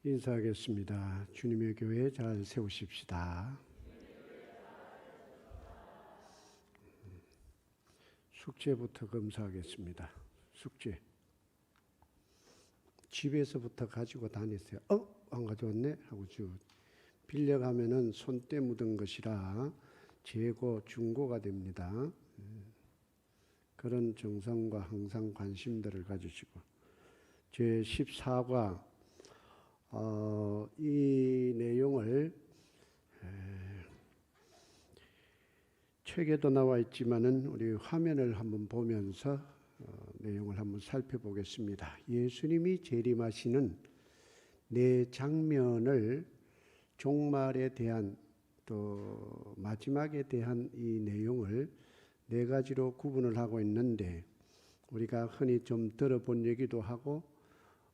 인사하겠습니다. 주님의 교회 잘 세우십시다. 숙제부터 검사하겠습니다. 숙제. 집에서부터 가지고 다니세요. 안 가져왔네? 하고 빌려가면은 손때 묻은 것이라 재고, 중고가 됩니다. 그런 정성과 항상 관심들을 가지시고. 제14과 이 내용을 책에도 나와 있지만은 우리 화면을 한번 보면서 내용을 한번 살펴보겠습니다. 예수님이 재림하시는 네 장면을 종말에 대한 또 마지막에 대한 이 내용을 네 가지로 구분을 하고 있는데 우리가 흔히 좀 들어본 얘기도 하고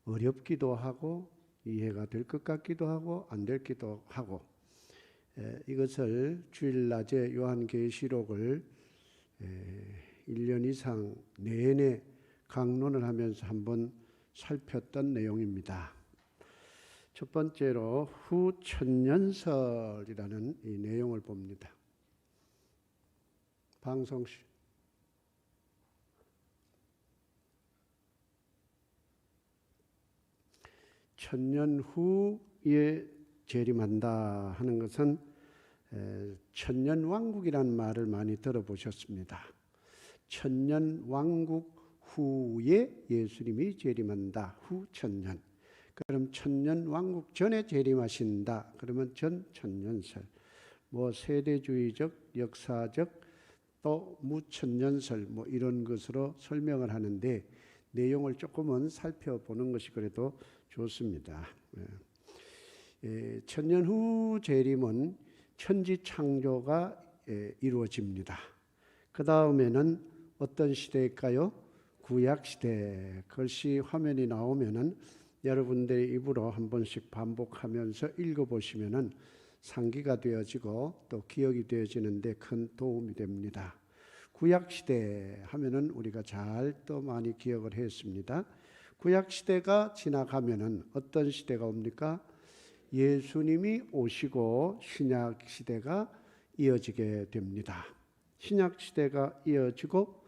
어렵기도 하고 이해가 될 것 같기도 하고 안 될기도 하고 이것을 주일낮에 요한계시록을 1년 이상 내내 강론을 하면서 한번 살폈던 내용입니다. 첫 번째로 후천년설이라는 이 내용을 봅니다. 방송시 천년 후에 재림한다 하는 것은 천년왕국이라는 말을 많이 들어보셨습니다. 천년왕국 후에 예수님이 재림한다. 후천년. 그럼 천년왕국 전에 재림하신다. 그러면 전천년설. 세대주의적, 역사적, 또 무천년설 이런 것으로 설명을 하는데 내용을 조금은 살펴보는 것이 그래도 좋습니다. 천년 후 재림은 천지 창조가 이루어집니다. 그 다음에는 어떤 시대일까요? 구약 시대. 글씨 화면이 나오면은 여러분들의 입으로 한 번씩 반복하면서 읽어보시면은 상기가 되어지고 또 기억이 되어지는데 큰 도움이 됩니다. 구약 시대 하면은 우리가 잘 또 많이 기억을 했습니다. 구약 시대가 지나가면은 어떤 시대가 옵니까? 예수님이 오시고 신약 시대가 이어지게 됩니다. 신약 시대가 이어지고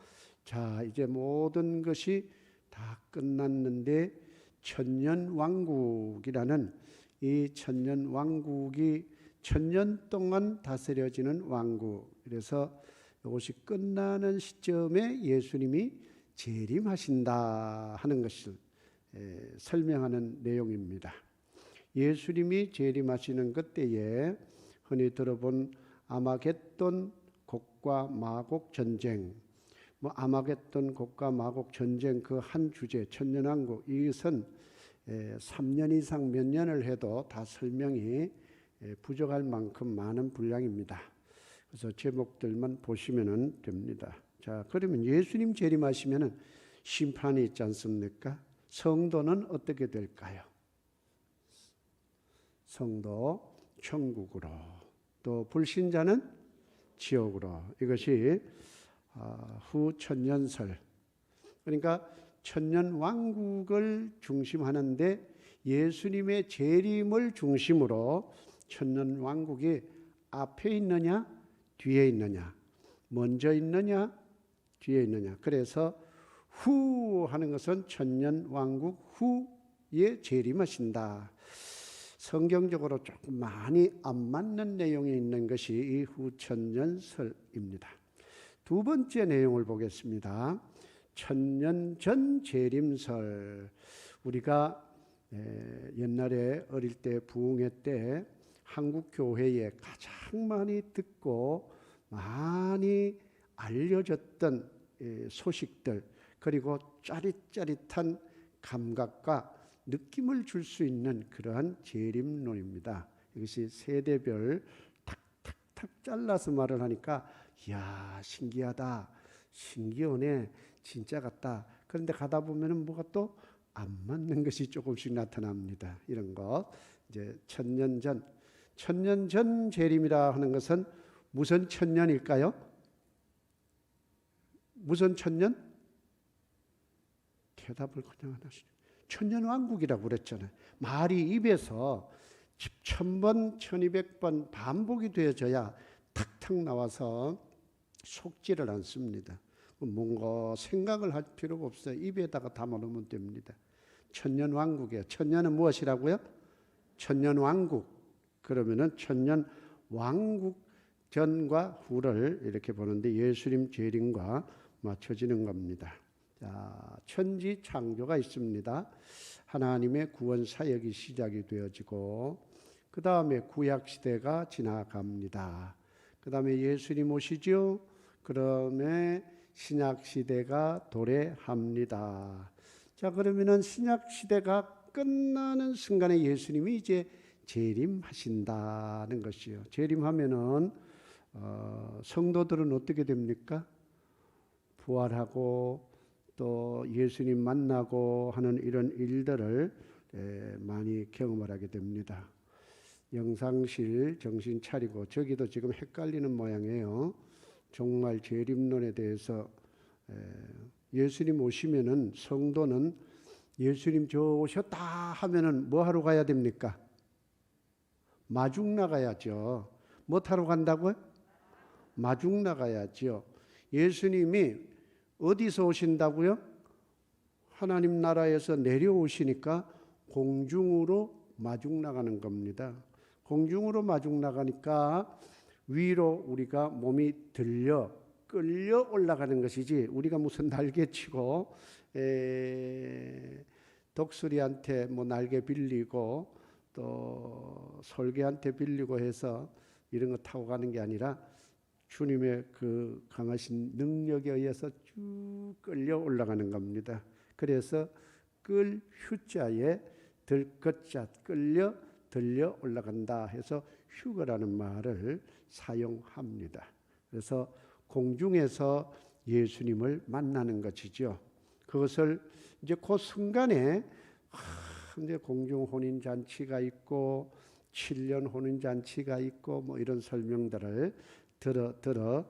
이제 모든 것이 다 끝났는데 천년왕국이라는 이 천년왕국이 천년 동안 다스려지는 왕국. 그래서 이것이 끝나는 시점에 예수님이 재림하신다 하는 것을 설명하는 내용입니다. 예수님이 재림하시는 그때에 흔히 들어본 아마겟돈 곡과 마곡 전쟁, 아마겟돈 곡과 마곡 전쟁 그 한 주제 천년왕국 이것은 3년 이상 몇 년을 해도 다 설명이 부족할 만큼 많은 분량입니다. 그래서 제목들만 보시면 됩니다. 그러면 예수님 재림하시면 심판이 있지 않습니까? 성도는 어떻게 될까요? 성도 천국으로, 또 불신자는 지옥으로. 이것이 후천년설. 그러니까 천년왕국을 중심하는데 예수님의 재림을 중심으로 천년왕국이 앞에 있느냐 뒤에 있느냐, 먼저 있느냐 뒤에 있느냐. 그래서 후 하는 것은 천년왕국 후에 재림하신다. 성경적으로 조금 많이 안 맞는 내용이 있는 것이 이 후천년설입니다. 두 번째 내용을 보겠습니다. 천년 전 재림설. 우리가 옛날에 어릴 때 부흥회 때 한국 교회에 가장 많이 듣고 많이 알려졌던 소식들, 그리고 짜릿짜릿한 감각과 느낌을 줄 수 있는 그러한 재림론입니다. 이것이 세대별 탁탁탁 잘라서 말을 하니까 이야 신기하다, 신기하네, 진짜 같다. 그런데 가다 보면은 뭐가 또 안 맞는 것이 조금씩 나타납니다. 이런 것. 이제 천년 전 재림이라 하는 것은 무슨 천년일까요? 무슨 천년? 대답을 그냥 하시죠. 천년왕국이라고 그랬잖아요. 말이 입에서 1000번, 1200번 반복이 되어져야 탁탁 나와서 속지를 않습니다. 뭔가 생각을 할 필요가 없어요. 입에다가 담아놓으면 됩니다. 천년왕국이에요. 천년은 무엇이라고요? 천년왕국. 그러면은 천년왕국 전과 후를 이렇게 보는데 예수님 재림과 맞춰지는 겁니다. 자, 천지 창조가 있습니다. 하나님의 구원 사역이 시작이 되어지고 그 다음에 구약 시대가 지나갑니다. 그 다음에 예수님 오시죠. 그다음에 신약 시대가 도래합니다. 자, 그러면은 신약 시대가 끝나는 순간에 예수님이 이제 재림하신다는 것이요. 재림하면은 성도들은 어떻게 됩니까? 부활하고 또 예수님 만나고 하는 이런 일들을 많이 경험을 하게 됩니다. 영상실 정신 차리고 저기도 지금 헷갈리는 모양이에요. 정말 재림론에 대해서 예수님 오시면은 성도는 예수님 저 오셨다 하면은 뭐 하러 가야 됩니까? 마중 나가야죠. 뭐 타러 간다고요? 마중 나가야죠. 예수님이 어디서 오신다고요? 하나님 나라에서 내려오시니까 공중으로 마중 나가는 겁니다. 공중으로 마중 나가니까 위로 우리가 몸이 끌려 올라가는 것이지 우리가 무슨 날개치고 독수리한테 뭐 날개 빌리고 또 솔개한테 빌리고 해서 이런 거 타고 가는 게 아니라 주님의 그 강하신 능력에 의해서 쭉 끌려 올라가는 겁니다. 그래서 끌 휴자에 들것자 끌려 들려 올라간다 해서 휴거라는 말을 사용합니다. 그래서 공중에서 예수님을 만나는 것이죠. 그것을 이제 그 순간에 이제 공중 혼인 잔치가 있고 7년 혼인 잔치가 있고 뭐 이런 설명들을 들어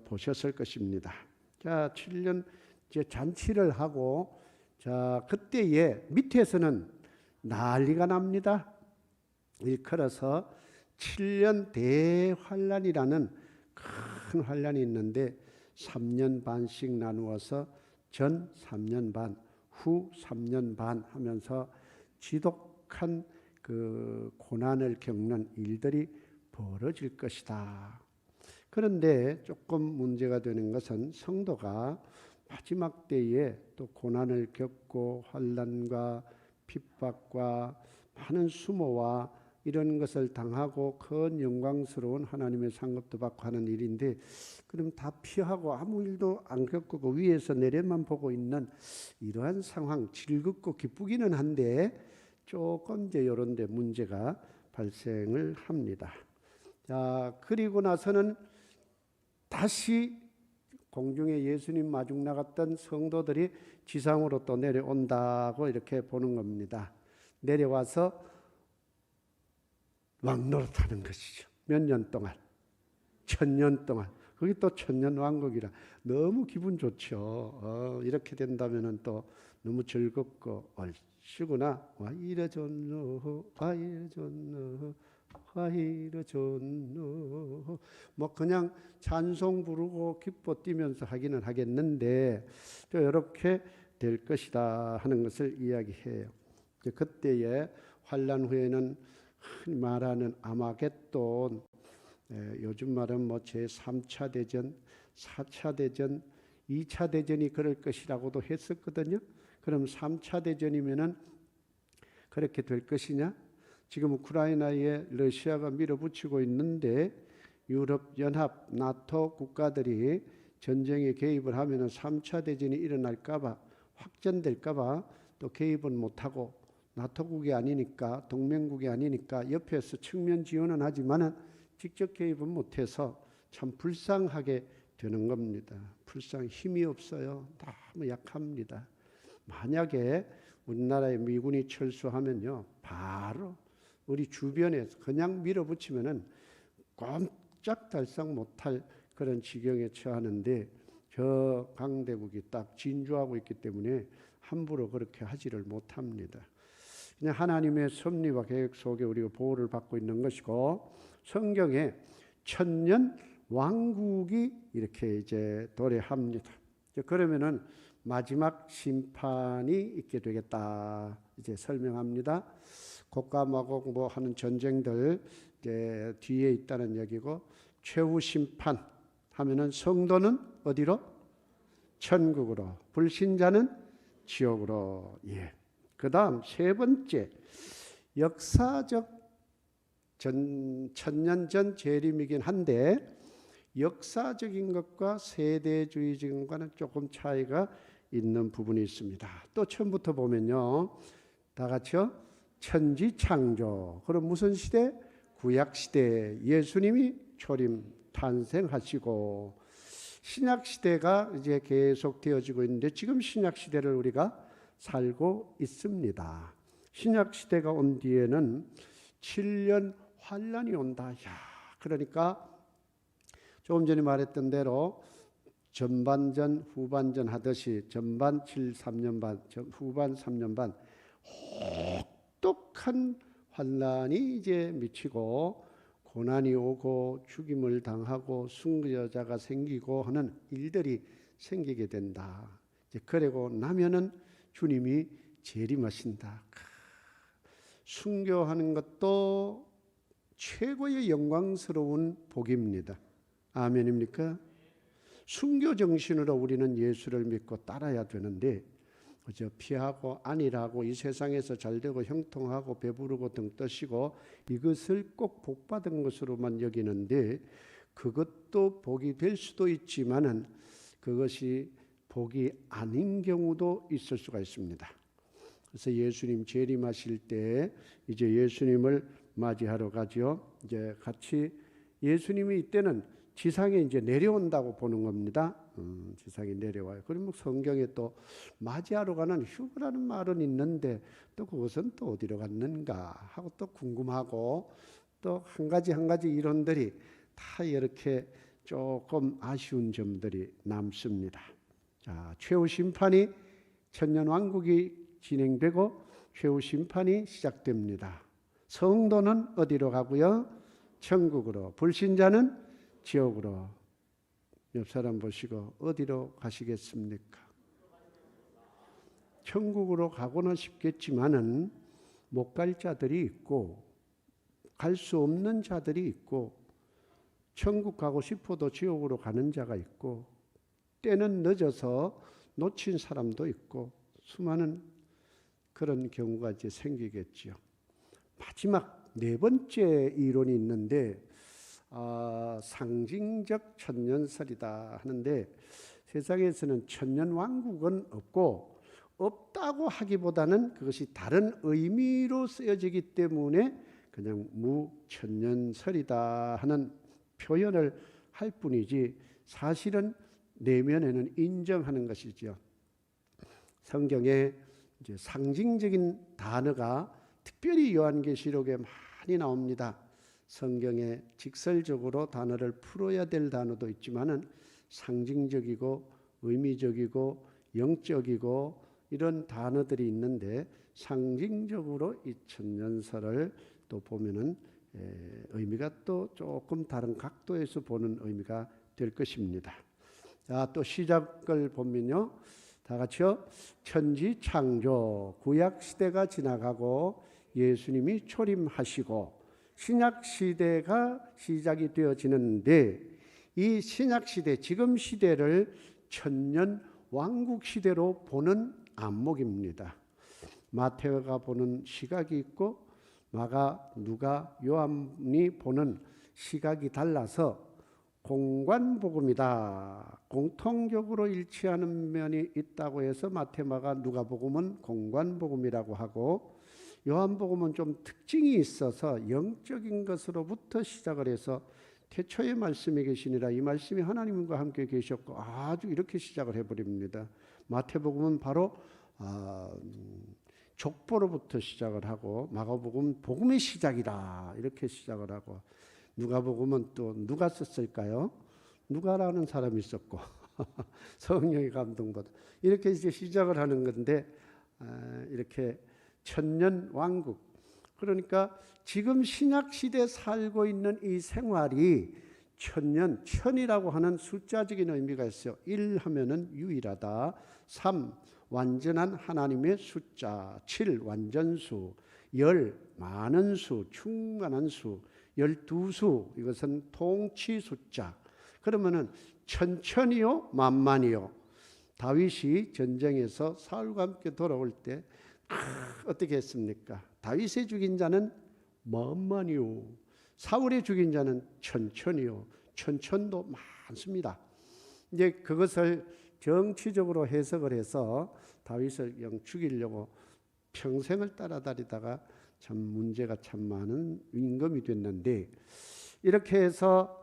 보셨을 것입니다. 자, 7년 이제 잔치를 하고 자, 그때에 밑에서는 난리가 납니다. 일컬어서 7년 대환란이라는 큰 환란이 있는데 3년 반씩 나누어서 전 3년 반, 후 3년 반 하면서 지독한 그 고난을 겪는 일들이 벌어질 것이다. 그런데 조금 문제가 되는 것은 성도가 마지막 때에 또 고난을 겪고 환난과 핍박과 많은 수모와 이런 것을 당하고 큰 영광스러운 하나님의 상급도 받고 하는 일인데 그럼 다 피하고 아무 일도 안 겪고 위에서 내려만 보고 있는 이러한 상황 즐겁고 기쁘기는 한데 조금 이제 이런 데 문제가 발생을 합니다. 자, 그리고 나서는 다시 공중에 예수님 마중 나갔던 성도들이 지상으로 또 내려온다고 이렇게 보는 겁니다. 내려와서 왕노릇하는 것이죠. 몇 년 동안, 1000년 동안. 그게 또 천년왕국이라 너무 기분 좋죠. 이렇게 된다면은 또 너무 즐겁고 얼씨구나. 와 이러존노, 와 이러존노, 와 이러존노. 뭐 그냥 찬송 부르고 기뻐 뛰면서 하기는 하겠는데 또 이렇게 될 것이다 하는 것을 이야기해요. 그때의 환란 후에는 흔히 말하는 아마겟돈, 요즘 말은 뭐 제3차 대전, 4차 대전, 2차 대전이 그럴 것이라고도 했었거든요. 그럼 3차 대전이면은 그렇게 될 것이냐? 지금 우크라이나에 러시아가 밀어붙이고 있는데 유럽 연합 나토 국가들이 전쟁에 개입을 하면은 3차 대전이 일어날까봐 확전될까봐 또 개입은 못하고 나토국이 아니니까 동맹국이 아니니까 옆에서 측면 지원은 하지만은 직접 개입은 못해서 참 불쌍하게 되는 겁니다. 불쌍 힘이 없어요. 너무 약합니다. 만약에 우리나라에 미군이 철수하면요 바로 우리 주변에서 그냥 밀어붙이면은 꼼짝달싹 못할 그런 지경에 처하는데 저 강대국이 딱 진주하고 있기 때문에 함부로 그렇게 하지를 못합니다. 그냥 하나님의 섭리와 계획 속에 우리가 보호를 받고 있는 것이고, 성경에 천년 왕국이 이렇게 이제 도래합니다. 그러면은 마지막 심판이 있게 되겠다 이제 설명합니다. 곡감하고 뭐 하는 전쟁들 이제 뒤에 있다는 얘기고, 최후 심판 하면은 성도는 어디로? 천국으로, 불신자는 지옥으로. 예. 그다음 세 번째, 역사적 천년 전 재림이긴 한데 역사적인 것과 세대주의적인 것과는 조금 차이가 있는 부분이 있습니다. 또 처음부터 보면요, 다 같이요. 천지창조. 그럼 무슨 시대? 구약시대. 예수님이 초림 탄생하시고, 신약시대가 이제 계속 되어지고 있는데 지금 신약시대를 우리가 살고 있습니다. 신약시대가 온 뒤에는 7년 환란이 온다. 야, 그러니까 조금 전에 말했던 대로 전반전 후반전 하듯이 전반 3년 반, 후반 3년 반 혹독한 환란이 이제 미치고 고난이 오고 죽임을 당하고 순교자가 생기고 하는 일들이 생기게 된다. 이제 그러고 나면은 주님이 재림하신다. 순교하는 것도 최고의 영광스러운 복입니다. 아멘입니까? 순교 정신으로 우리는 예수를 믿고 따라야 되는데 그저 피하고 안일하고 이 세상에서 잘되고 형통하고 배부르고 등 떠시고 이것을 꼭 복받은 것으로만 여기는데, 그것도 복이 될 수도 있지만은 그것이 복이 아닌 경우도 있을 수가 있습니다. 그래서 예수님 재림하실 때 이제 예수님을 맞이하러 가죠. 이제 같이 예수님이 이때는 지상에 이제 내려온다고 보는 겁니다. 지상에 내려와요. 그러면 성경에 또 맞이하러 가는 휴거라는 말은 있는데 또 그것은 또 어디로 갔는가 하고 또 궁금하고, 또 한 가지 이론들이 다 이렇게 조금 아쉬운 점들이 남습니다. 자, 최후 심판이 천년 왕국이 진행되고 최후 심판이 시작됩니다. 성도는 어디로 가고요? 천국으로. 불신자는 지옥으로. 옆 사람 보시고 어디로 가시겠습니까? 천국으로 가고는 싶겠지만은 못 갈 자들이 있고 갈 수 없는 자들이 있고, 천국 가고 싶어도 지옥으로 가는 자가 있고, 때는 늦어서 놓친 사람도 있고, 수많은 그런 경우가 이제 생기겠지요. 마지막 네 번째 이론이 있는데 상징적 천년설이다 하는데, 세상에서는 천년 왕국은 없다고 하기보다는 그것이 다른 의미로 쓰여지기 때문에 그냥 무천년설이다 하는 표현을 할 뿐이지 사실은 내면에는 인정하는 것이지요. 성경에 이제 상징적인 단어가 특별히 요한계시록에 많이 나옵니다. 성경에 직설적으로 단어를 풀어야 될 단어도 있지만은 상징적이고 의미적이고 영적이고 이런 단어들이 있는데, 상징적으로 이 천년설을 또 보면은 의미가 또 조금 다른 각도에서 보는 의미가 될 것입니다. 자, 또 시작을 보면요, 다 같이요. 천지 창조, 구약 시대가 지나가고 예수님이 초림하시고 신약 시대가 시작이 되어지는데, 이 신약 시대, 지금 시대를 천년 왕국 시대로 보는 안목입니다. 마태가 보는 시각이 있고 마가, 누가, 요한이 보는 시각이 달라서 공관복음이다. 공통적으로 일치하는 면이 있다고 해서 마태, 마가, 누가복음은 공관복음이라고 하고, 요한복음은 좀 특징이 있어서 영적인 것으로부터 시작을 해서 태초의 말씀이 계시니라 이 말씀이 하나님과 함께 계셨고 아주 이렇게 시작을 해버립니다. 마태복음은 바로 족보로부터 시작을 하고, 마가복음은 복음의 시작이다 이렇게 시작을 하고, 누가복음은 또 누가 썼을까요? 누가라는 사람이 있었고 성령의 감동받아. 이렇게 이제 시작을 하는 건데 이렇게 천년 왕국. 그러니까 지금 신약 시대에 살고 있는 이 생활이 천년, 천이라고 하는 숫자적인 의미가 있어요. 1 하면은 유일하다. 3 완전한 하나님의 숫자. 7 완전수. 10 많은 수, 충만한 수. 12수 이것은 통치 숫자. 그러면은 천천이요 만만이요. 다윗이 전쟁에서 사울과 함께 돌아올 때 어떻게 했습니까? 다윗의 죽인 자는 만만이요, 사울의 죽인 자는 천천이요. 천천도 많습니다. 이제 그것을 정치적으로 해석을 해서 다윗을 영 죽이려고 평생을 따라다니다가 참 문제가 참 많은 임금이 됐는데, 이렇게 해서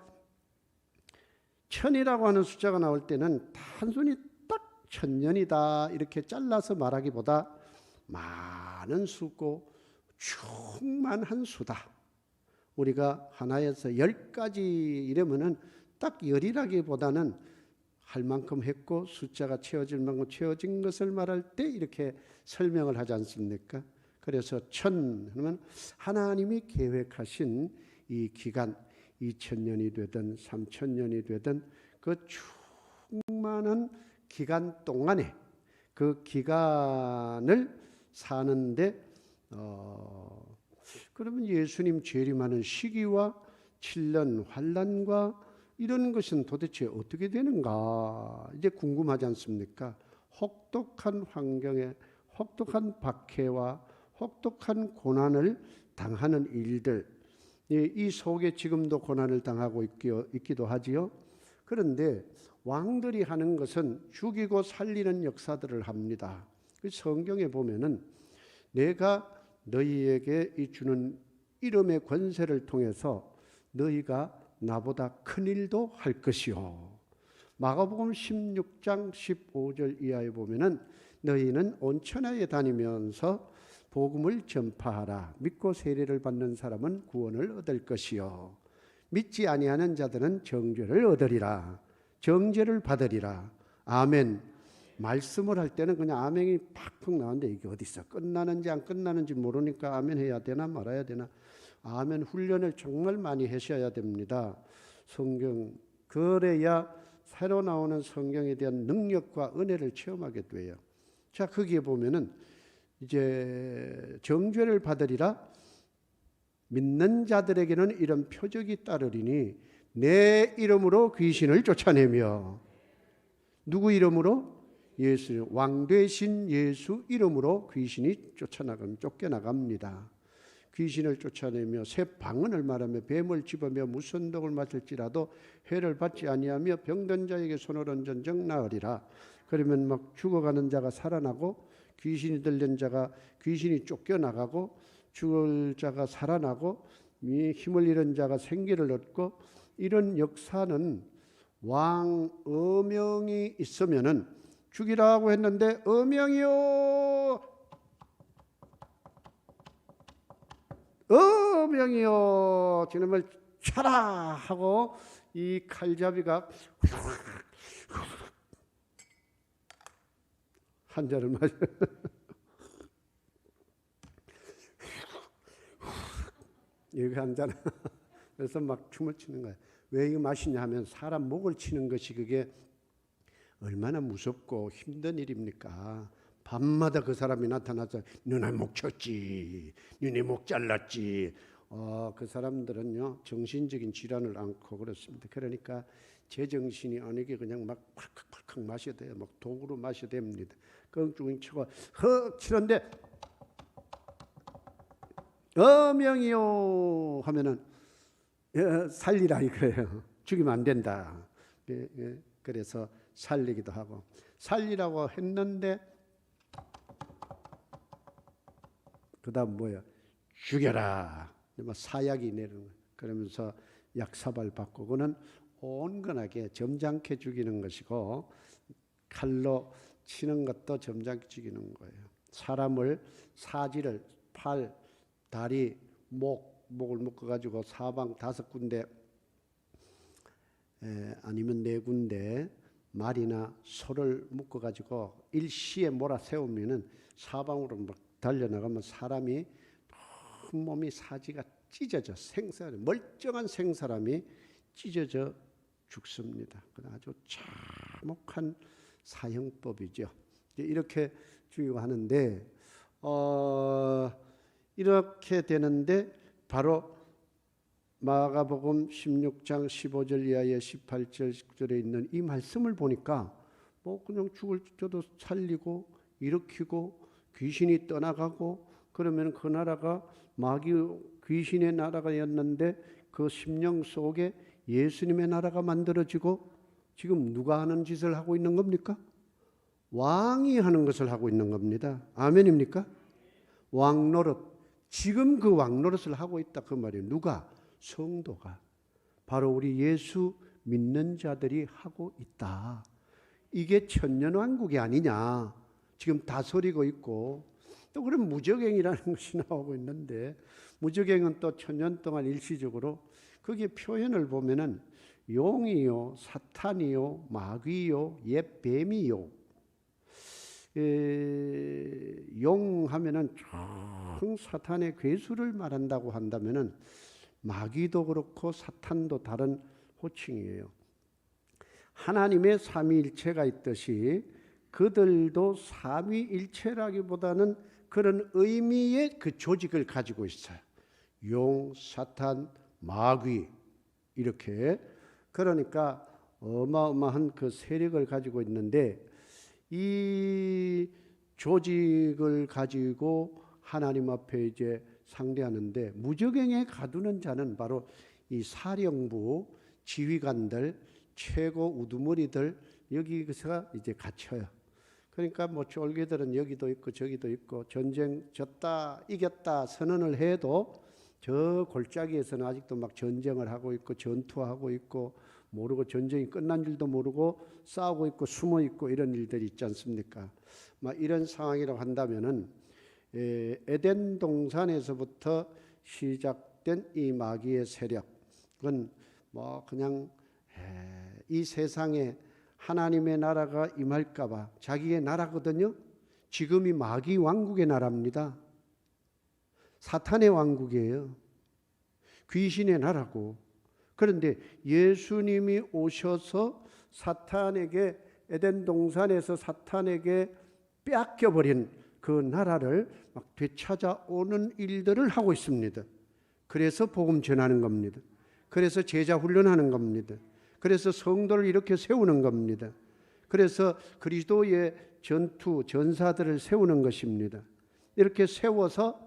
천이라고 하는 숫자가 나올 때는 단순히 딱 천년이다 이렇게 잘라서 말하기보다 많은 수고 충만한 수다. 우리가 하나에서 10가지 이러면은 딱 열이라기보다는 할 만큼 했고 숫자가 채워질 만큼 채워진 것을 말할 때 이렇게 설명을 하지 않습니까? 그래서 천 하면 하나님이 계획하신 이 기간, 2000년이 되든 3000년이 되든 그 충만한 기간 동안에 그 기간을 사는데 그러면 예수님 재림하는 시기와 7년 환난과 이런 것은 도대체 어떻게 되는가 이제 궁금하지 않습니까? 혹독한 환경에 혹독한 박해와 혹독한 고난을 당하는 일들, 이 속에 지금도 고난을 당하고 있기도 하지요. 그런데 왕들이 하는 것은 죽이고 살리는 역사들을 합니다. 성경에 보면은 내가 너희에게 주는 이름의 권세를 통해서 너희가 나보다 큰 일도 할 것이요. 마가복음 16장 15절 이하에 보면은 너희는 온 천하에 다니면서 복음을 전파하라. 믿고 세례를 받는 사람은 구원을 얻을 것이요. 믿지 아니하는 자들은 정죄를 얻으리라. 정죄를 받으리라. 아멘. 말씀을 할 때는 그냥 아멘이 팍팍 나오는데 이게 어디서 끝나는지 안 끝나는지 모르니까 아멘 해야 되나 말아야 되나. 아멘 훈련을 정말 많이 하셔야 됩니다. 성경 그래야 새로 나오는 성경에 대한 능력과 은혜를 체험하게 돼요. 자, 거기에 보면은 이제 정죄를 받으리라. 믿는 자들에게는 이런 표적이 따르리니 내 이름으로 귀신을 쫓아내며. 누구 이름으로? 예수, 왕 되신 예수 이름으로 귀신이 쫓겨나갑니다. 귀신을 쫓아내며 새 방언을 말하며 뱀을 집으며 무슨 독을 마실지라도 해를 받지 아니하며 병든 자에게 손을 얹은 적 나으리라. 그러면 막 죽어가는 자가 살아나고 귀신이 들린 자가 귀신이 쫓겨나가고 죽을 자가 살아나고 힘을 잃은 자가 생기를 얻고, 이런 역사는 왕 어명이 있으면은 죽이라고 했는데 어명이요, 어명이요, 저놈을 쳐라 하고 이 칼잡이가 한 잔을 마셔. 이거 한 잔. 그래서 막 춤을 추는 거야. 왜 이거 마시냐 하면 사람 목을 치는 것이 그게 얼마나 무섭고 힘든 일입니까? 밤마다 그 사람이 나타나서 너네 목 쳤지, 너네 목 잘랐지. 그 사람들은요 정신적인 질환을 앓고 그렇습니다. 그러니까 제정신이 아니게 그냥 막 팍팍팍 마셔야 돼요. 막 독으로 마셔야 됩니다. 껑충이 치고 헉 치는데 어명이요 하면은 살리라 이거예요. 죽이면 안 된다. 그래서 살리기도 하고, 살리라고 했는데 그 다음 뭐야? 죽여라. 사약이 내리는 거예요. 그러면서 약사발 받고, 그는 온건하게 점잖게 죽이는 것이고 칼로 치는 것도 점잖게 죽이는 거예요. 사람을 사지를 팔, 다리, 목을 묶어가지고 사방 5군데 아니면 4군데 말이나 소를 묶어가지고 일시에 몰아세우면은 사방으로 막 달려나가면 사람이 온몸이 사지가 찢어져 멀쩡한 생사람이 찢어져 죽습니다. 아주 참혹한 사형법이죠. 이렇게 주의하는데 이렇게 되는데 바로 마가복음 16장 15절 이하의 18절 19절에 있는 이 말씀을 보니까 뭐 그냥 죽을 자도 살리고 일으키고 귀신이 떠나가고 그러면 그 나라가 마귀 귀신의 나라가였는데 그 심령 속에 예수님의 나라가 만들어지고 지금 누가 하는 짓을 하고 있는 겁니까? 왕이 하는 것을 하고 있는 겁니다. 아멘입니까? 왕노릇. 지금 그 왕노릇을 하고 있다 그 말이에요. 누가? 성도가. 바로 우리 예수 믿는 자들이 하고 있다. 이게 천년왕국이 아니냐. 지금 다스리고 있고 또 그런 무적행이라는 것이 나오고 있는데 무적행은 또 천년 동안 일시적으로 거기에 표현을 보면은 용이요, 사탄이요, 마귀요, 옛 뱀이요. 용 하면은 총 사탄의 괴수를 말한다고 한다면은 마귀도 그렇고 사탄도 다른 호칭이에요. 하나님의 삼위일체가 있듯이 그들도 삼위일체라기보다는 그런 의미의 그 조직을 가지고 있어요. 용, 사탄, 마귀 이렇게 그러니까 어마어마한 그 세력을 가지고 있는데 이 조직을 가지고 하나님 앞에 이제 상대하는데 무적행에 가두는 자는 바로 이 사령부 지휘관들 최고 우두머리들 여기서 이제 갇혀요. 그러니까 뭐 쫄개들은 여기도 있고 저기도 있고 전쟁 졌다 이겼다 선언을 해도 저 골짜기에서는 아직도 막 전쟁을 하고 있고 전투하고 있고 모르고 전쟁이 끝난 줄도 모르고 싸우고 있고 숨어 있고 이런 일들이 있지 않습니까? 막 이런 상황이라고 한다면은 에덴 동산에서부터 시작된 이 마귀의 세력은 뭐 그냥 이 세상에 하나님의 나라가 임할까봐 자기의 나라거든요. 지금이 마귀 왕국의 나라입니다. 사탄의 왕국이에요. 귀신의 나라고. 그런데 예수님이 오셔서 사탄에게 에덴 동산에서 사탄에게 뺏겨버린 그 나라를 막 되찾아오는 일들을 하고 있습니다. 그래서 복음 전하는 겁니다. 그래서 제자 훈련하는 겁니다. 그래서 성도를 이렇게 세우는 겁니다. 그래서 그리스도의 전투 전사들을 세우는 것입니다. 이렇게 세워서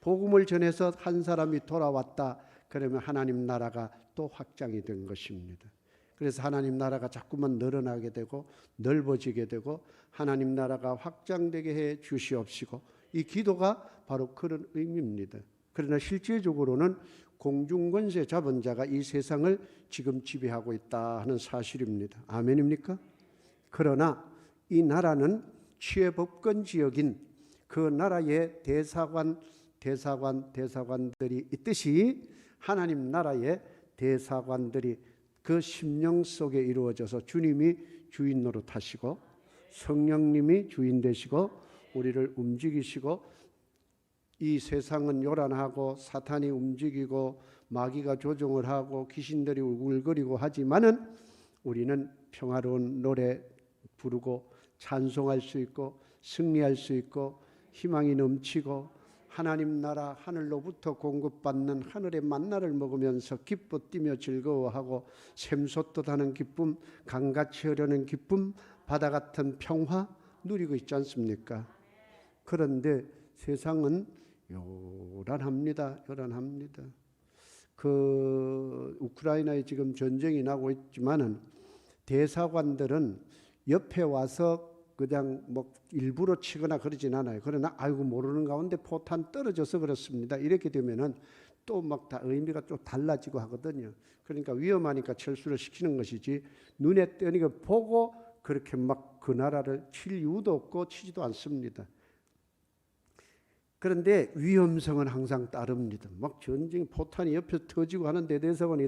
복음을 전해서 한 사람이 돌아왔다 그러면 하나님 나라가 또 확장이 된 것입니다. 그래서 하나님 나라가 자꾸만 늘어나게 되고 넓어지게 되고 하나님 나라가 확장되게 해 주시옵시고 이 기도가 바로 그런 의미입니다. 그러나 실질적으로는 공중권세 잡은 자가 이 세상을 지금 지배하고 있다 하는 사실입니다. 아멘입니까? 그러나 이 나라는 취해법권 지역인 그 나라의 대사관들이 있듯이 하나님 나라의 대사관들이 그 심령 속에 이루어져서 주님이 주인 노릇하시고 성령님이 주인 되시고 우리를 움직이시고 이 세상은 요란하고 사탄이 움직이고 마귀가 조종을 하고 귀신들이 울글거리고 하지만은 우리는 평화로운 노래 부르고 찬송할 수 있고 승리할 수 있고 희망이 넘치고 하나님 나라 하늘로부터 공급받는 하늘의 만나를 먹으면서 기뻐 뛰며 즐거워하고 샘솟듯하는 기쁨, 강같이 흐르는 기쁨, 바다 같은 평화 누리고 있지 않습니까? 그런데 세상은 요란합니다. 그 우크라이나에 지금 전쟁이 나고 있지만은 대사관들은 옆에 와서 그냥 뭐 일부러 치거나 그러진 않아요. 그러나 아이고 모르는 가운데 포탄 떨어져서 그렇습니다. 이렇게 되면은 또 막 다 의미가 좀 달라지고 하거든요. 그러니까 위험하니까 철수를 시키는 것이지 눈에 띄니까 보고 그렇게 막 그 나라를 칠 이유도 없고 치지도 않습니다. 그런데 위험성은 항상 따릅니다. 막 전쟁 포탄이 옆에서 터지고 하는 대대사관이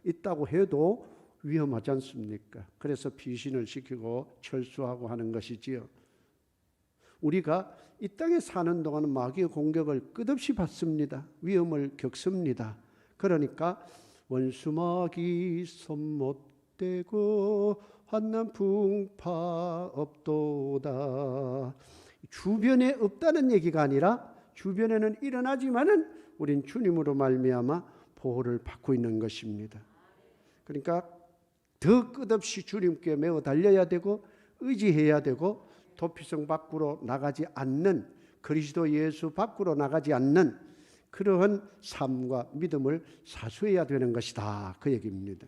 있다고 해도 위험하지 않습니까? 그래서 피신을 시키고 철수하고 하는 것이지요. 우리가 이 땅에 사는 동안 마귀의 공격을 끝없이 받습니다. 위험을 겪습니다. 그러니까 원수마귀 손 못대고 환난 풍파 없도다. 주변에 없다는 얘기가 아니라 주변에는 일어나지만은 우린 주님으로 말미암아 보호를 받고 있는 것입니다. 그러니까 더 끝없이 주님께 매어 달려야 되고 의지해야 되고 도피성 밖으로 나가지 않는, 그리스도 예수 밖으로 나가지 않는 그러한 삶과 믿음을 사수해야 되는 것이다, 그 얘기입니다.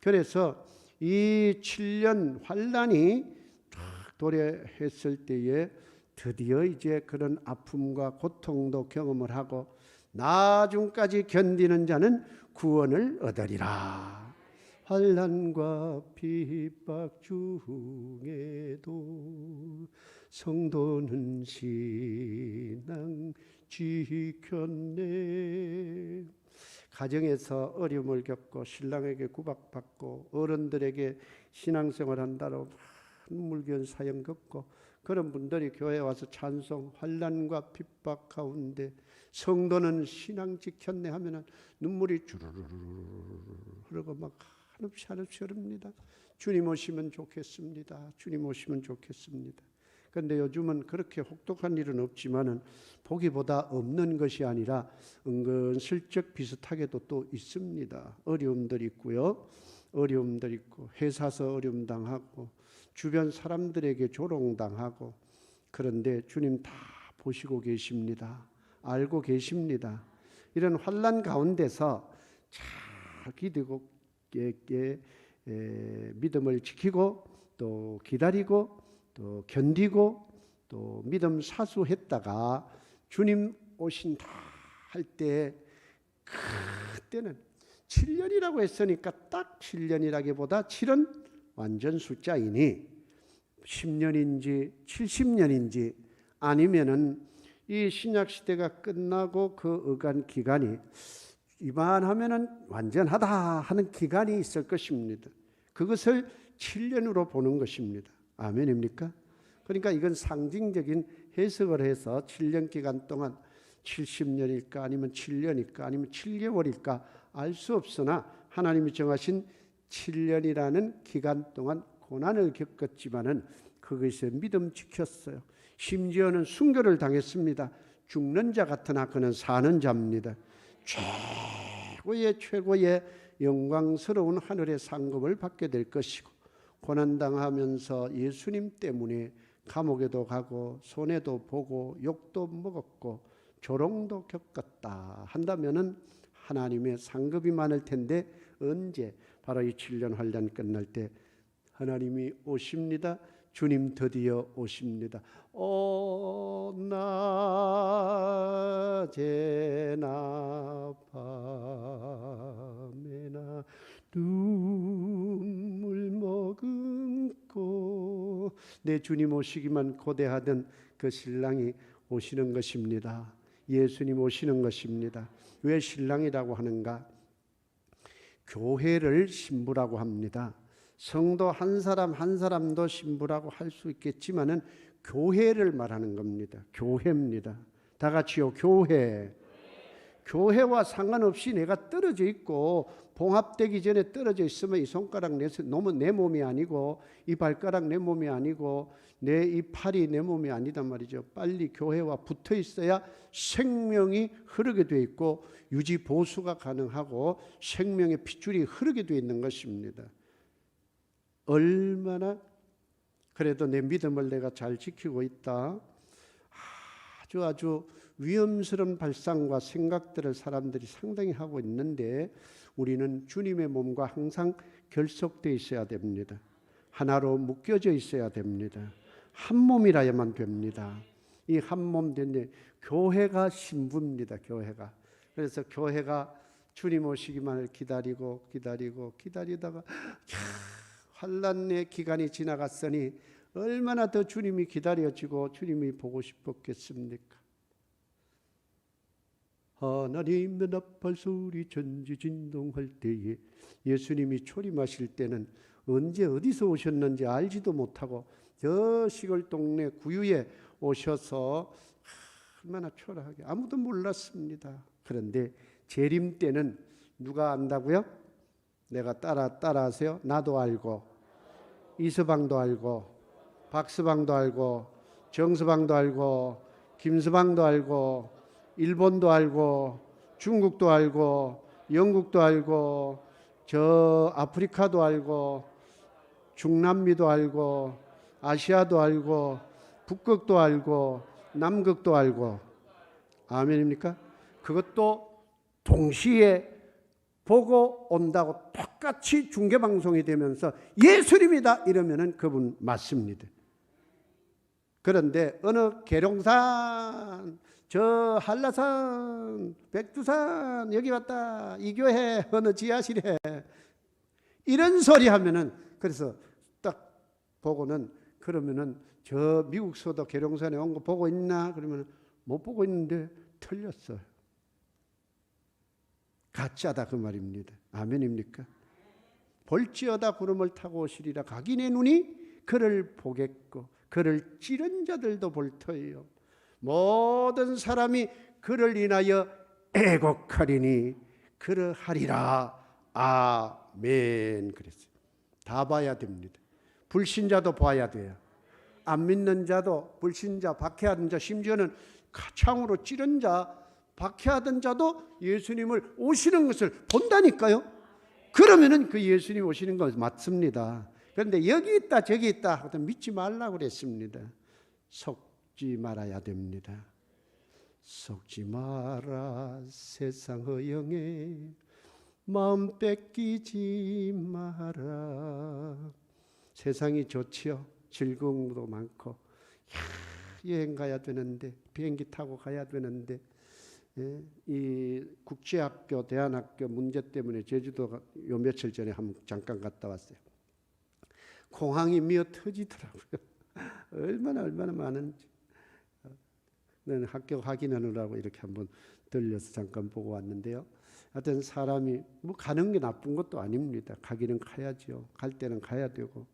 그래서 이 7년 환난이 딱 도래했을 때에 드디어 이제 그런 아픔과 고통도 경험을 하고 나중까지 견디는 자는 구원을 얻으리라. 환난과 핍박 중에도 성도는 신앙 지켰네. 가정에서 어려움을 겪고 신랑에게 구박받고 어른들에게 신앙생활 한다고 물견 사형 겪고 그런 분들이 교회에 와서 찬송, 환난과 핍박 가운데 성도는 신앙 지켰네 하면은 눈물이 주르르르 흐르고 막 한없이 흐릅니다. 주님 오시면 좋겠습니다. 주님 오시면 좋겠습니다. 그런데 요즘은 그렇게 혹독한 일은 없지만은 보기보다 없는 것이 아니라 은근슬쩍 비슷하게도 또 있습니다. 어려움들 있고요. 어려움들 있고 회사에서 어려움 당하고 주변 사람들에게 조롱당하고, 그런데 주님 다 보시고 계십니다. 알고 계십니다. 이런 환난 가운데서 잘 기대고 믿음을 지키고 또 기다리고 또 견디고 또 믿음 사수했다가 주님 오신다 할 때 그때는 7년이라고 했으니까 딱 7년이라기보다 7은 완전 숫자이니 10년인지 70년인지 아니면은 이 신약 시대가 끝나고 그 어간 기간이 이만하면은 완전하다 하는 기간이 있을 것입니다. 그것을 7년으로 보는 것입니다. 아멘입니까? 그러니까 이건 상징적인 해석을 해서 7년 기간 동안 70년일까 아니면 7년일까 아니면 7개월일까 알 수 없으나 하나님이 정하신 7년이라는 기간 동안 고난을 겪었지만은 그것에 믿음 지켰어요. 심지어는 순교를 당했습니다. 죽는 자 같으나 그는 사는 자입니다. 최고의 영광스러운 하늘의 상급을 받게 될 것이고, 고난당하면서 예수님 때문에 감옥에도 가고 손해도 보고 욕도 먹었고 조롱도 겪었다 한다면은 하나님의 상급이 많을 텐데 언제? 바로 이 7년 환난 끝날 때 하나님이 오십니다. 주님 드디어 오십니다. 낮에나 밤에나 눈물 머금고 내 주님 오시기만 고대하던 그 신랑이 오시는 것입니다. 예수님 오시는 것입니다. 왜 신랑이라고 하는가? 교회를 신부라고 합니다. 성도 한 사람 한 사람도 신부라고 할 수 있겠지만은 교회를 말하는 겁니다. 교회입니다. 다 같이요. 교회. 교회와 상관없이 내가 떨어져 있고 봉합되기 전에 떨어져 있으면 이 손가락 내 몸이 아니고 이 발가락 내 몸이 아니고 내 이 팔이 내 몸이 아니단 말이죠. 빨리 교회와 붙어 있어야 생명이 흐르게 돼 있고 유지 보수가 가능하고 생명의 핏줄이 흐르게 돼 있는 것입니다. 얼마나 그래도 내 믿음을 내가 잘 지키고 있다. 아주 위험스러운 발상과 생각들을 사람들이 상당히 하고 있는데 우리는 주님의 몸과 항상 결속되어 있어야 됩니다. 하나로 묶여져 있어야 됩니다. 한 몸이라야만 됩니다. 이 한 몸 되는데 교회가 신부입니다. 교회가. 그래서 교회가 주님 오시기만을 기다리다가 환난의 기간이 지나갔으니 얼마나 더 주님이 기다려지고 주님이 보고 싶었겠습니까? 하나님의 나팔 소리 전지진동할 때에 예수님이 초림하실 때는 언제 어디서 오셨는지 알지도 못하고 저 시골 동네 구유에 오셔서 얼마나 초라하게 아무도 몰랐습니다. 그런데 재림 때는 누가 안다고요? 내가 따라하세요. 나도 알고 이서방도 알고 박서방도 알고 정서방도 알고 김서방도 알고 일본도 알고 중국도 알고 영국도 알고 저 아프리카도 알고 중남미도 알고 아시아도 알고 북극도 알고 남극도 알고 아멘입니까? 그것도 동시에 보고 온다고 똑같이 중계방송이 되면서 예수님이다 이러면은 그분 맞습니다. 그런데 어느 계룡산, 저 한라산, 백두산 여기 왔다 이 교회 어느 지하실에 이런 소리 하면은 그래서 딱 보고는 그러면은 저 미국서도 계룡산에 온 거 보고 있나 그러면 못 보고 있는데 틀렸어요. 가짜다 그 말입니다. 아멘입니까? 볼지어다 구름을 타고 오시리라 각인의 눈이 그를 보겠고 그를 찌른 자들도 볼 터이요 모든 사람이 그를 인하여 애곡하리니 그러하리라. 아멘. 그랬어요. 다 봐야 됩니다. 불신자도 봐야 돼요. 안 믿는 자도 불신자, 박해하던 자, 심지어는 창으로 찌른 자, 박해하던 자도 예수님을 오시는 것을 본다니까요. 그러면은 그 예수님 오시는 거 맞습니다. 그런데 여기 있다 저기 있다 하여튼 믿지 말라고 그랬습니다. 속지 말아야 됩니다. 속지 마라 세상 허영에 마음 뺏기지 마라. 세상이 좋지요. 즐거움도 많고 여행 가야 되는데 비행기 타고 가야 되는데 이 국제학교 대안학교 문제 때문에 제주도 요 며칠 전에 잠깐 갔다 왔어요. 공항이 미어 터지더라고요. 얼마나 많은지. 는 학교 확인하느라고 이렇게 한번 들려서 잠깐 보고 왔는데요. 하여튼 사람이 뭐 가는 게 나쁜 것도 아닙니다. 가기는 가야죠. 갈 때는 가야 되고.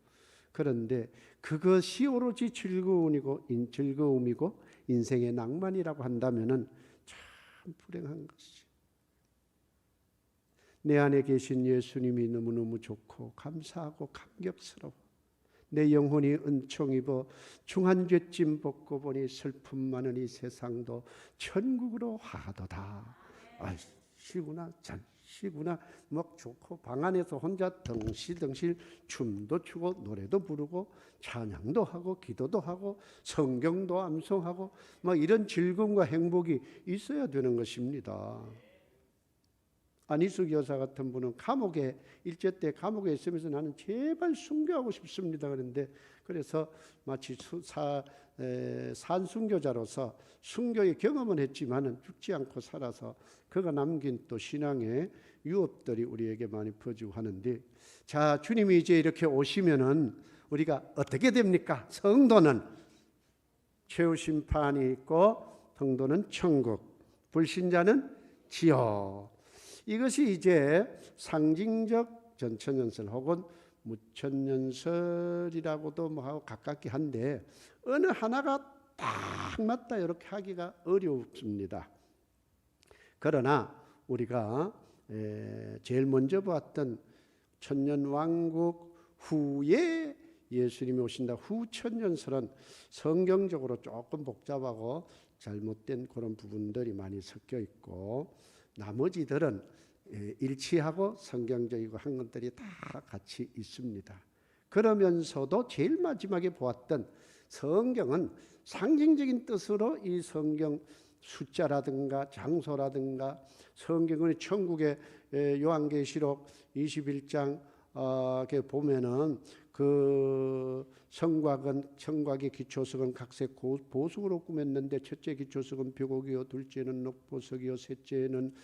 그런데 그것이 오로지 즐거움이고 인생의 낭만이라고 한다면은 참 불행한 것이. 내 안에 계신 예수님이 너무너무 좋고 감사하고 감격스러워. 내 영혼이 은총 입어 중한 죄짐 벗고 보니 슬픔 많은 이 세상도 천국으로 하도다. 아, 시구나 잔시구나 막 좋고 방 안에서 혼자 덩실덩실 춤도 추고 노래도 부르고 찬양도 하고 기도도 하고 성경도 암송하고 막 이런 즐거움과 행복이 있어야 되는 것입니다. 안희숙 여사 같은 분은 감옥에 일제 때 감옥에 있으면서 나는 제발 순교하고 싶습니다. 그런데 그래서 마치 산순교자로서 순교의 경험은 했지만은 죽지 않고 살아서 그가 남긴 또 신앙의 유업들이 우리에게 많이 퍼지고 하는데, 자, 주님이 이제 이렇게 오시면은 우리가 어떻게 됩니까? 성도는 최후 심판이 있고 성도는 천국, 불신자는 지옥. 이것이 이제 상징적 전천연설 혹은 무천연설이라고도 뭐 하고 가깝게 한데 어느 하나가 딱 맞다 이렇게 하기가 어렵습니다. 그러나 우리가 제일 먼저 보았던 천년왕국 후에 예수님이 오신다 후 천년설은 성경적으로 조금 복잡하고 잘못된 그런 부분들이 많이 섞여 있고 나머지들은 일치하고 성경적이고 한 것들이 다 같이 있습니다. 그러면서도 제일 마지막에 보았던 성경은 상징적인 뜻으로 이 성경 숫자라든가 장소라든가 성경의 천국의 요한계시록 21장 보면은 그 청각의 기초석은 각색 보석으로 꾸몄는데 첫째 기초석은 벽옥이요, 둘째는 녹보석이요, 셋째는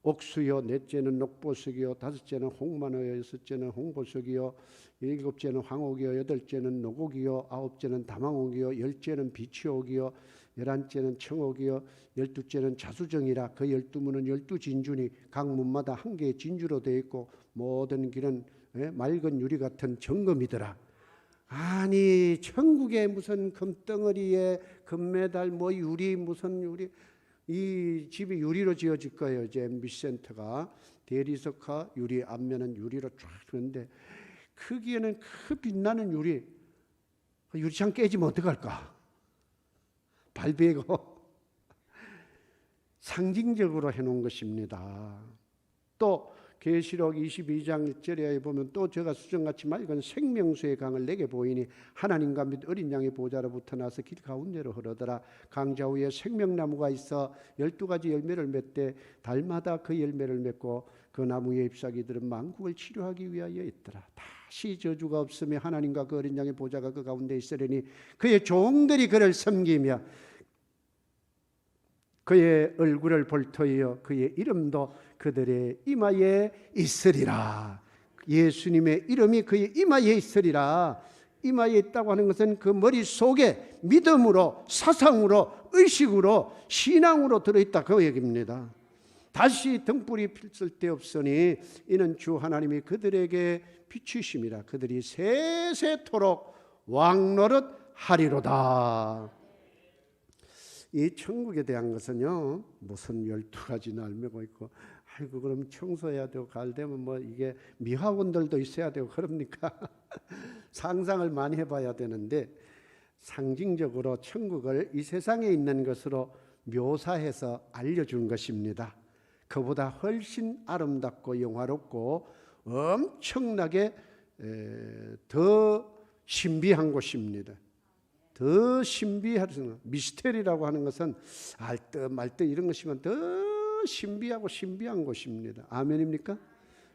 옥수요, 넷째는 녹보석이요, 다섯째는 홍만호요, 여섯째는 홍보석이요, 일곱째는 황옥이요, 여덟째는 노곡이요, 아홉째는 다망옥이요, 열째는 비치옥이요, 11째는 청옥이요 12째는 자수정이라. 그 12문은 12진주니 각 문마다 한 개의 진주로 되어 있고 모든 길은 맑은 유리 같은 정금이더라. 아니 천국에 무슨 금덩어리에 금메달 뭐 유리 무슨 유리, 이 집이 유리로 지어질 거예요. 이제 MBC센터가 대리석화 유리, 앞면은 유리로 쫙 하는데 크기에는 그 빛나는 유리, 유리창 깨지면 어떡할까? 발베고 상징적으로 해놓은 것입니다. 또 계시록 22장 1절에 보면 또 제가 수정같이 맑은 생명수의 강을 내게 보이니 하나님과 및 어린 양의 보좌로부터 나서 길 가운데로 흐르더라. 강 좌우에 생명나무가 있어 12가지 열매를 맺되 달마다 그 열매를 맺고 그 나무의 잎사귀들은 만국을 치료하기 위하여 있더라. 다시 저주가 없으며 하나님과 그 어린 양의 보좌가 그 가운데 있으려니 그의 종들이 그를 섬기며 그의 얼굴을 볼 터이요 그의 이름도 그들의 이마에 있으리라. 예수님의 이름이 그의 이마에 있으리라. 이마에 있다고 하는 것은 그 머릿속에 믿음으로 사상으로 의식으로 신앙으로 들어있다 그 얘기입니다. 다시 등불이 필 데 없으니 이는 주 하나님이 그들에게 비추심이라. 그들이 세세토록 왕노릇 하리로다. 이 천국에 대한 것은요 무슨 12가지 날매고 있고 아이고 그럼 청소해야 되고 가을 되면 뭐 이게 미화원들도 있어야 되고 그럽니까? 상상을 많이 해봐야 되는데 상징적으로 천국을 이 세상에 있는 것으로 묘사해서 알려준 것입니다. 그보다 훨씬 아름답고 영화롭고 엄청나게 더 신비한 곳입니다. 더 신비하다. 미스테리라고 하는 것은 알듯 말듯 이런 것이면 더 신비하고 신비한 곳입니다. 아멘입니까?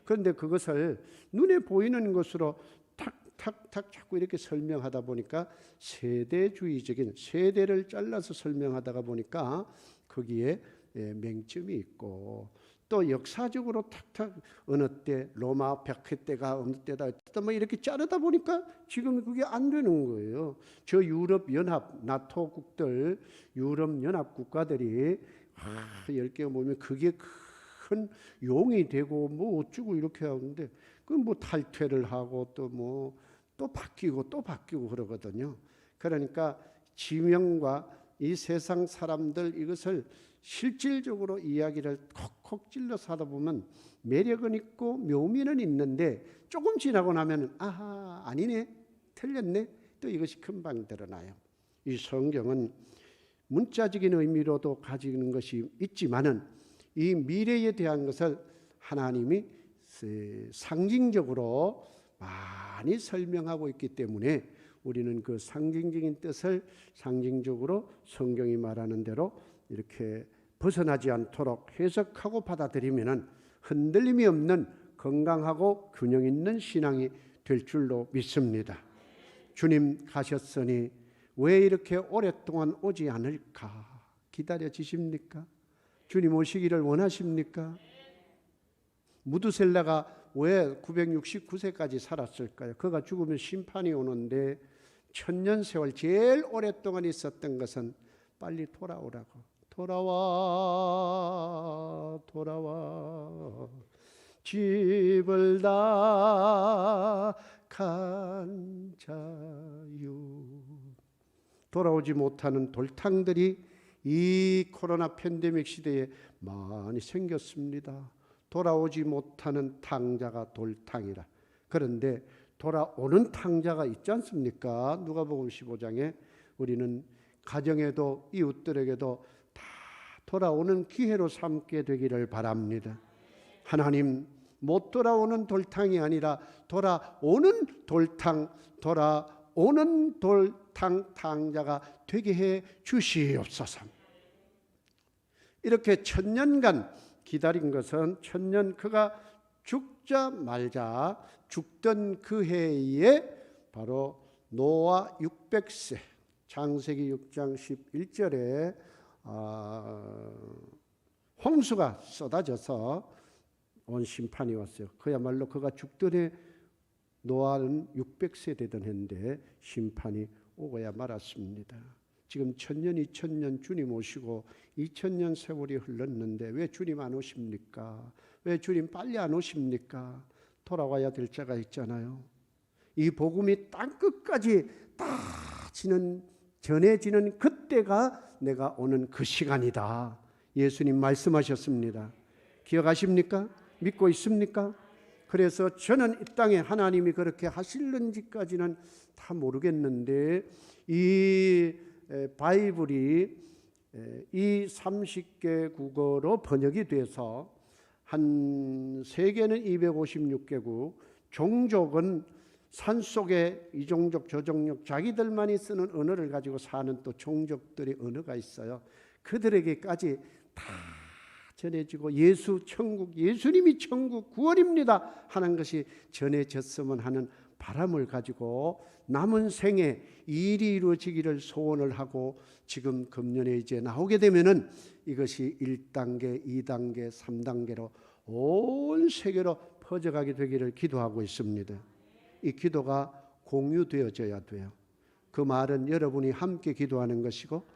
그런데 그것을 눈에 보이는 것으로 탁탁탁 자꾸 이렇게 설명하다 보니까 세대주의적인 세대를 잘라서 설명하다가 보니까 거기에 맹점이 있고 또 역사적으로 탁탁 어느 때 로마 백회 때가 어느 때다 뭐 이렇게 자르다 보니까 지금 그게 안 되는 거예요. 저 유럽 연합 나토국들 유럽 연합 국가들이 10개 모이면 그게 큰 용이 되고 뭐 어쩌고 이렇게 하는데 그 뭐 탈퇴를 하고 또 바뀌고 또 바뀌고 그러거든요. 그러니까 지명과 이 세상 사람들 이것을 실질적으로 이야기를 콕콕 찔러서 하다 보면 매력은 있고 묘미는 있는데 조금 지나고 나면 아하 아니네 틀렸네 또 이것이 금방 드러나요. 이 성경은 문자적인 의미로도 가지는 것이 있지만은 이 미래에 대한 것을 하나님이 상징적으로 많이 설명하고 있기 때문에 우리는 그 상징적인 뜻을 상징적으로 성경이 말하는 대로 이렇게 벗어나지 않도록 해석하고 받아들이면은 흔들림이 없는 건강하고 균형 있는 신앙이 될 줄로 믿습니다. 주님 가셨으니 왜 이렇게 오랫동안 오지 않을까 기다려지십니까? 주님 오시기를 원하십니까? 무드셀라가 왜 969세까지 살았을까요? 그가 죽으면 심판이 오는데 천년 세월 제일 오랫동안 있었던 것은 빨리 돌아오라고. 돌아와 돌아와 집을 다 간 자유. 돌아오지 못하는 돌탕들이 이 코로나 팬데믹 시대에 많이 생겼습니다. 돌아오지 못하는 탕자가 돌탕이라. 그런데 돌아오는 탕자가 있지 않습니까? 누가복음 15장에 우리는 가정에도 이웃들에게도 다 돌아오는 기회로 삼게 되기를 바랍니다. 하나님 못 돌아오는 돌탕이 아니라 돌아오는 돌탕, 돌아오는 돌탕 탕자가 되게 해 주시옵소서. 이렇게 천년간 기다린 것은 천년 그가 죽자 말자 죽던 그 해에 바로 노아 600세 창세기 6장 11절에 홍수가 쏟아져서 온 심판이 왔어요. 그야말로 그가 죽던 해 노아는 600세 되던 해인데 심판이 오고야 말았습니다. 지금 1000년, 2000년 주님 오시고 2000년 세월이 흘렀는데 왜 주님 안 오십니까? 왜 주님 빨리 안 오십니까? 돌아와야 될 자가 있잖아요. 이 복음이 땅끝까지 다 전해지는 그때가 내가 오는 그 시간이다. 예수님 말씀하셨습니다. 기억하십니까? 믿고 있습니까? 그래서 저는 이 땅에 하나님이 그렇게 하실는지까지는 다 모르겠는데 이 바이블이 이 30개 국어로 번역이 돼서 한 세계는 256개국, 종족은 산속에 이종족 저종족 자기들만이 쓰는 언어를 가지고 사는 또 종족들의 언어가 있어요. 그들에게까지 다 전해지고 예수 천국, 예수님이 천국 구원입니다 하는 것이 전해졌으면 하는 바람을 가지고 남은 생에 이 일이 이루어지기를 소원을 하고 지금 금년에 이제 나오게 되면은 이것이 1단계, 2단계, 3단계로 온 세계로 퍼져가게 되기를 기도하고 있습니다. 이 기도가 공유되어져야 돼요. 그 말은 여러분이 함께 기도하는 것이고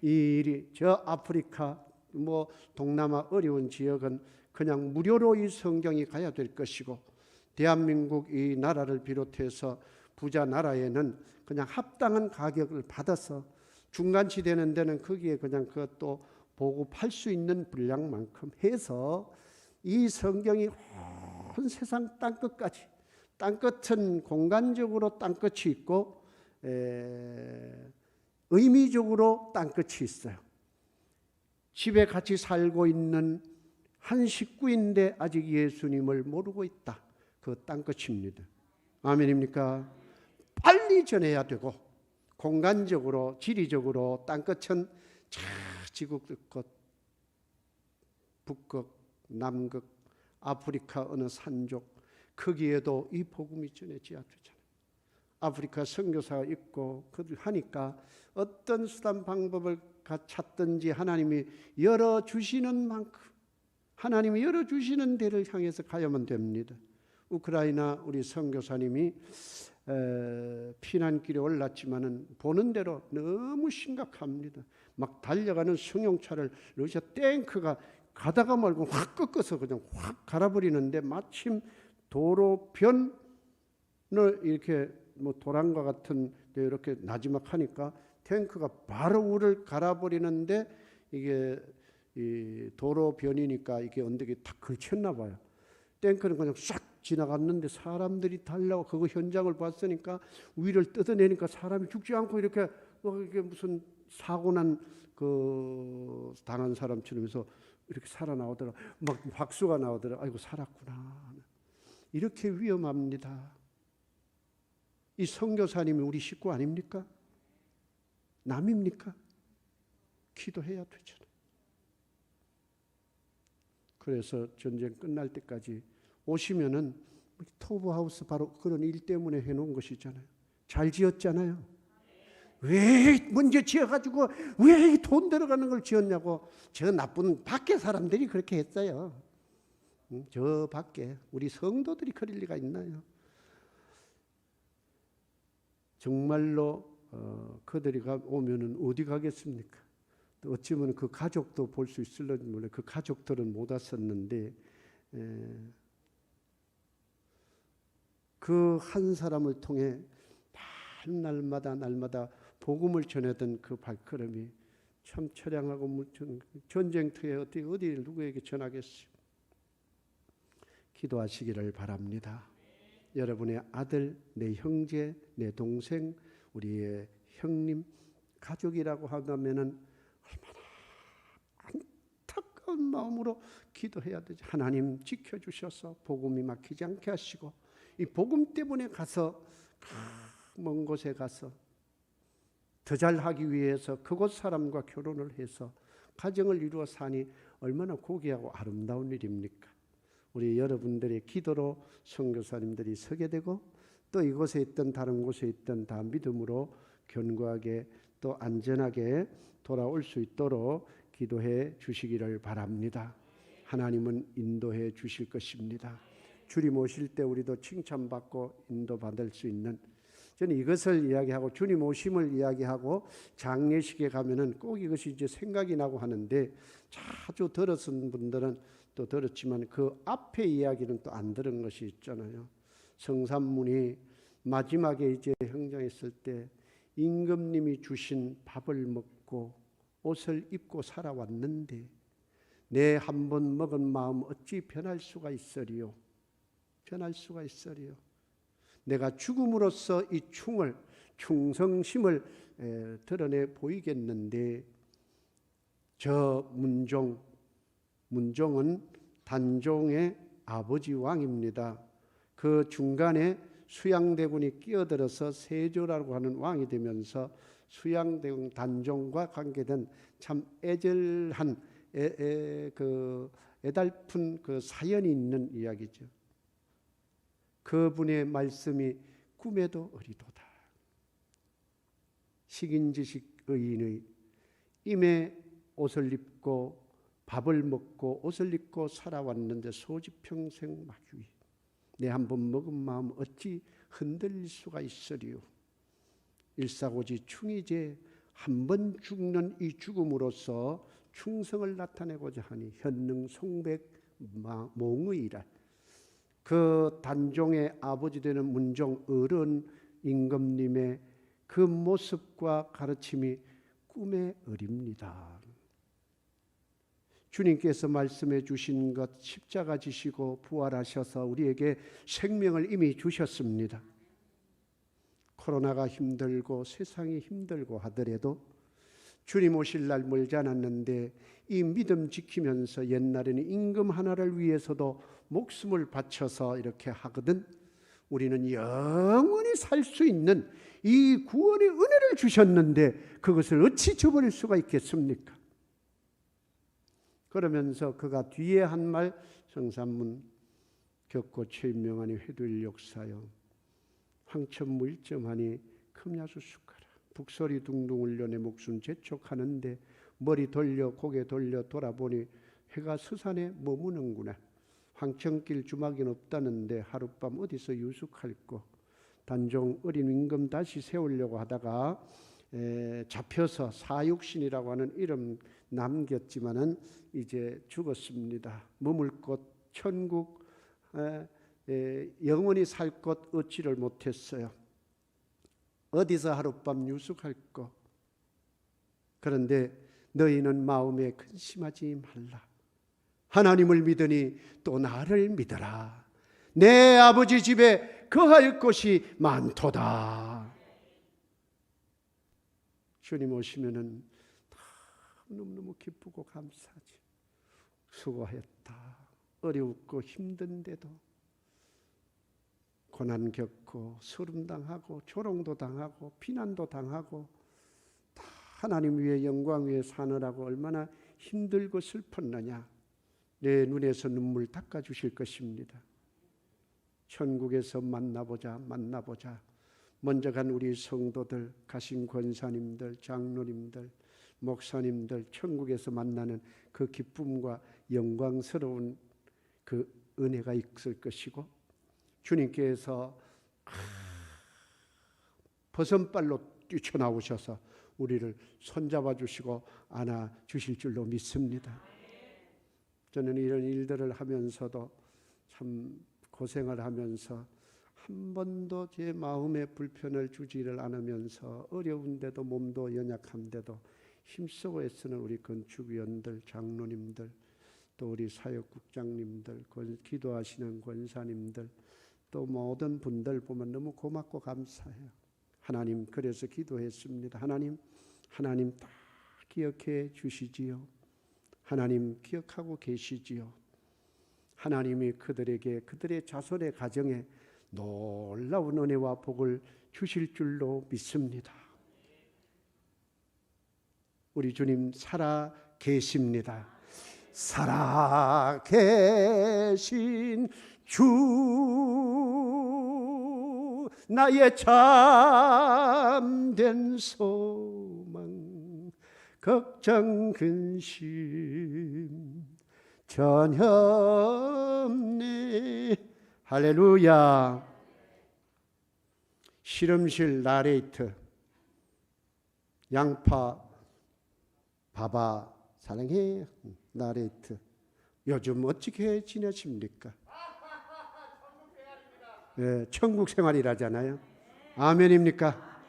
이 일이 저 아프리카 동남아 어려운 지역은 그냥 무료로 이 성경이 가야 될 것이고 대한민국 이 나라를 비롯해서 부자 나라에는 그냥 합당한 가격을 받아서 중간치 되는 데는 거기에 그냥 그것도 보급할 수 있는 분량만큼 해서 이 성경이 온 세상 땅끝까지, 땅끝은 공간적으로 땅끝이 있고 의미적으로 땅끝이 있어요. 집에 같이 살고 있는 한 식구인데 아직 예수님을 모르고 있다. 그 땅끝입니다. 아멘입니까? 빨리 전해야 되고 공간적으로 지리적으로 땅끝은 지구 끝, 북극, 남극, 아프리카 어느 산족 거기에도 이 복음이 전해져야 되잖아요. 아프리카 선교사가 있고 하니까 어떤 수단 방법을 찾든지 하나님이 열어주시는 만큼 하나님이 열어주시는 데를 향해서 가야만 됩니다. 우크라이나 우리 선교사님이 피난길에 올랐지만은 보는 대로 너무 심각합니다. 막 달려가는 승용차를 러시아 탱크가 가다가 말고 확 꺾어서 그냥 확 갈아버리는데 마침 도로변을 이렇게 도랑과 같은 데 이렇게 나지막하니까 탱크가 바로 우를 갈아버리는데 이게 이 도로변이니까 이게 언덕에 탁 걸쳤나 봐요. 탱크는 그냥 싹 지나갔는데 사람들이 달라고 그거 현장을 봤으니까 위를 뜯어내니까 사람이 죽지 않고 이렇게 이게 무슨 사고난 그 당한 사람처럼 해서 이렇게 살아나오더라. 막 박수가 나오더라. 아이고 살았구나. 이렇게 위험합니다. 이 선교사님이 우리 식구 아닙니까? 남입니까? 기도해야 되잖아요. 그래서 전쟁 끝날 때까지 오시면은 토브하우스 바로 그런 일 때문에 해놓은 것이잖아요. 잘 지었잖아요. 왜 먼저 지어가지고 왜 돈 들어가는 걸 지었냐고. 저 나쁜 밖에 사람들이 그렇게 했어요. 저 밖에 우리 성도들이 그럴 리가 있나요? 정말로 그들이 오면은 어디 가겠습니까? 또 어찌면 그 가족도 볼 수 있을지 몰라요. 그 가족들은 못 왔었는데 그 한 사람을 통해 날마다 복음을 전하던 그 발걸음이 참 처량하고 전쟁터에 어디 누구에게 전하겠어요? 기도하시기를 바랍니다. 여러분의 아들, 내 형제, 내 동생, 우리의 형님, 가족이라고 한다면은 얼마나 안타까운 마음으로 기도해야 되지. 하나님 지켜주셔서 복음이 막히지 않게 하시고 이 복음 때문에 가서 먼 곳에 가서 더 잘하기 위해서 그곳 사람과 결혼을 해서 가정을 이루어 사니 얼마나 고귀하고 아름다운 일입니까? 우리 여러분들의 기도로 선교사님들이 서게 되고 또 이곳에 있던 다른 곳에 있던 다 믿음으로 견고하게 또 안전하게 돌아올 수 있도록 기도해 주시기를 바랍니다. 하나님은 인도해 주실 것입니다. 주님 오실 때 우리도 칭찬받고 인도받을 수 있는 저는 이것을 이야기하고 주님 오심을 이야기하고 장례식에 가면은 꼭 이것이 이제 생각이 나고 하는데, 자주 들었은 분들은 또 들었지만 그 앞에 이야기는 또 안 들은 것이 있잖아요. 성삼문이 마지막에 이제 형장했을 때 임금님이 주신 밥을 먹고 옷을 입고 살아왔는데 내 한 번 먹은 마음 어찌 변할 수가 있으리요? 변할 수가 있으리요? 내가 죽음으로써 이 충성심을 드러내 보이겠는데, 저 문종은 단종의 아버지 왕입니다. 그 중간에 수양대군이 끼어들어서 세조라고 하는 왕이 되면서 수양대군 단종과 관계된 참 애절한 애달픈 그 사연이 있는 이야기죠. 그분의 말씀이 꿈에도 어리도다. 식인지식 의인의 임에 옷을 입고 밥을 먹고 옷을 입고 살아왔는데 소지평생 마귀, 내 한 번 먹은 마음 어찌 흔들릴 수가 있으리요? 일사고지 충이제, 한 번 죽는 이 죽음으로써 충성을 나타내고자 하니 현능 송백 몽의라. 그 단종의 아버지 되는 문종 어른 임금님의 그 모습과 가르침이 꿈에 어립니다. 주님께서 말씀해 주신 것, 십자가 지시고 부활하셔서 우리에게 생명을 이미 주셨습니다. 코로나가 힘들고 세상이 힘들고 하더라도 주님 오실 날 멀지 않았는데 이 믿음 지키면서, 옛날에는 임금 하나를 위해서도 목숨을 바쳐서 이렇게 하거든, 우리는 영원히 살 수 있는 이 구원의 은혜를 주셨는데 그것을 어찌 저버릴 수가 있겠습니까? 그러면서 그가 뒤에 한 말, 성삼문 겪고 최임명하니 회두일 역사여 황천무일점하니 금야수 숟가라. 북소리 둥둥 울려 내 목숨 재촉하는데 머리 돌려 고개 돌려 돌아보니 해가 서산에 머무는구나. 황천길 주막이 없다는데 하룻밤 어디서 유숙할꼬. 단종 어린 임금 다시 세우려고 하다가 잡혀서 사육신이라고 하는 이름 남겼지만은 이제 죽었습니다. 머물 곳 천국, 영원히 살 곳 얻지를 못했어요. 어디서 하룻밤 유숙할꼬. 그런데 너희는 마음에 근심하지 말라. 하나님을 믿으니 또 나를 믿어라. 내 아버지 집에 거할 곳이 많도다. 주님 오시면은 너무너무 기쁘고 감사하지. 수고했다. 어렵고 힘든데도 고난 겪고 서름당하고 조롱도 당하고 비난도 당하고 다 하나님 위에 영광 위에 사느라고 얼마나 힘들고 슬펐느냐. 내 눈에서 눈물 닦아주실 것입니다. 천국에서 만나보자. 먼저 간 우리 성도들, 가신 권사님들, 장로님들, 목사님들, 천국에서 만나는 그 기쁨과 영광스러운 그 은혜가 있을 것이고, 주님께서 버선발로 뛰쳐나오셔서 우리를 손잡아 주시고 안아 주실 줄로 믿습니다. 저는 이런 일들을 하면서도 참 고생을 하면서 한 번도 제 마음에 불편을 주지를 않으면서, 어려운데도 몸도 연약한데도 힘쓰고 애쓰는 우리 건축위원들, 장로님들, 또 우리 사역국장님들, 기도하시는 권사님들, 또 모든 분들 보면 너무 고맙고 감사해요. 하나님, 그래서 기도했습니다. 하나님 다 기억해 주시지요. 하나님 기억하고 계시지요. 하나님이 그들에게, 그들의 자손의 가정에 놀라운 은혜와 복을 주실 줄로 믿습니다. 우리 주님 살아 계십니다. 살아 계신 주, 나의 참된 소망, 걱정 근심 전혀 없네. 할렐루야. 실험실 나레이터 양파 봐봐 사랑해 나레이터 요즘 어떻게 지내십니까? 네, 천국 생활이라잖아요. 아멘입니까?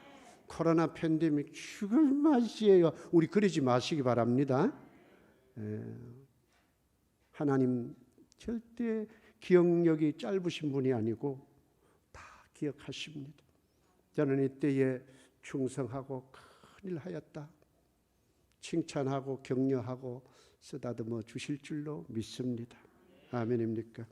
코로나 팬데믹 죽을 맛이에요. 우리 그러지 마시기 바랍니다. 하나님 절대 기억력이 짧으신 분이 아니고 다 기억하십니다. 저는 이때에 충성하고 큰일 하였다 칭찬하고 격려하고 쓰다듬어 주실 줄로 믿습니다. 아멘입니까?